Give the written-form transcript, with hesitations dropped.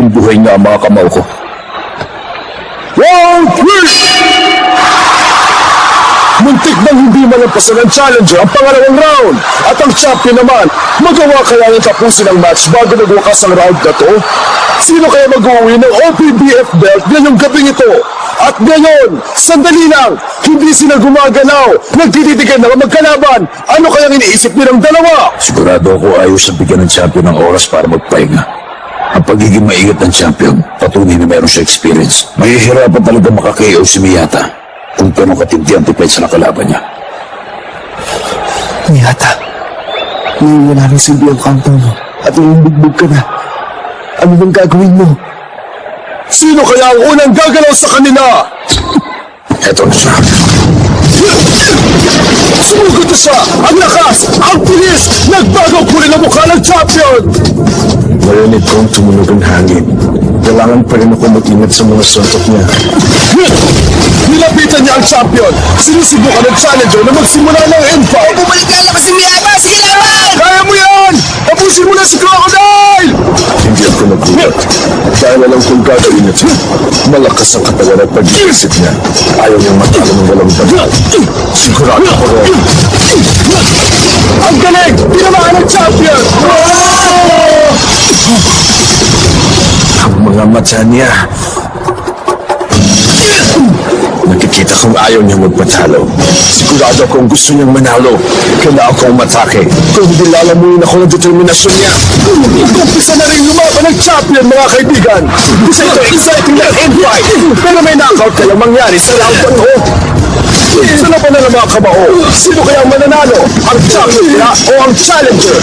naging buhay nga ang mga kamao ko. Round 3! Muntik nang hindi malampasan ng challenger ang pangalawang round. At ang champion naman, magawa kaya ng tapusin ang match bago nagwakas ang round na to? Sino kaya mag-uwi ng OPBF belt ngayong gabing ito? At ngayon, sandali lang, hindi sila gumagalaw. Nagtititigan na magkalaban. Ano kayang iniisip nilang dalawa? Sigurado ako ayaw sa bigyan ng champion ng oras para magpahinga. Ang pagiging maingat ng champion, patunay na meron siya experience. Mahihirapan talaga makaka-KO si Miyata kung gano'ng katindi ang tipid sa nakalaban niya. Miyata, ngayon wala rin silbi ang countdown mo at nalibugbog ka na. Ano bang gagawin mo? Sino kaya ang unang gagalaw sa kanila? Eto na siya. Sumugod na siya! Ang lakas! Ang bilis! Nagbago po rin ang mukha ng champion! Marinig kong tumunog ang hangin. Kailangan pa rin ako mag-ingat sa mga suntok niya. Nilapitan niya ang champion! Sinusubukan ng challenger na magsimula ng infight! Bumalik na lakas si Miyata! Sige laban! Kaya mo yan! Tapusin mo na si Crocodile! Hindi ako nagulat. Dahil alam kong gagawin ito. Malakas ang katawan at pag-iisip niya. Ayaw niyang matalo ng walang dagat. Sigurado ako rin. Ang galing! Tinamaan ng champion! Ang mga mata niya. Nakikita kong ayaw niya magpatalo. Sigurado kung gusto niyang manalo, kailangan kong matake. Kung hindi lalamuin ako ng determinasyon niya. Umpisa na rin lumaban ng champion, mga kaibigan! Isa ito exciting na infight! Pero may knockout kayang mangyari sa round 1 ho! Sa laban na ng mga kamao, sino kaya ang mananalo? Ang champion nila o ang challenger?